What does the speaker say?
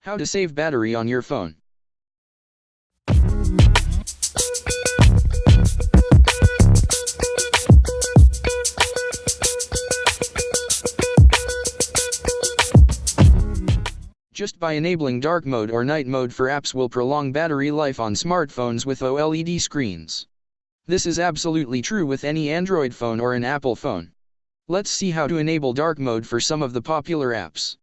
How to save battery on your phone. Just by enabling dark mode or night mode for apps will prolong battery life on smartphones with OLED screens. This is absolutely true with any Android phone or an Apple phone. Let's see how to enable dark mode for some of the popular apps.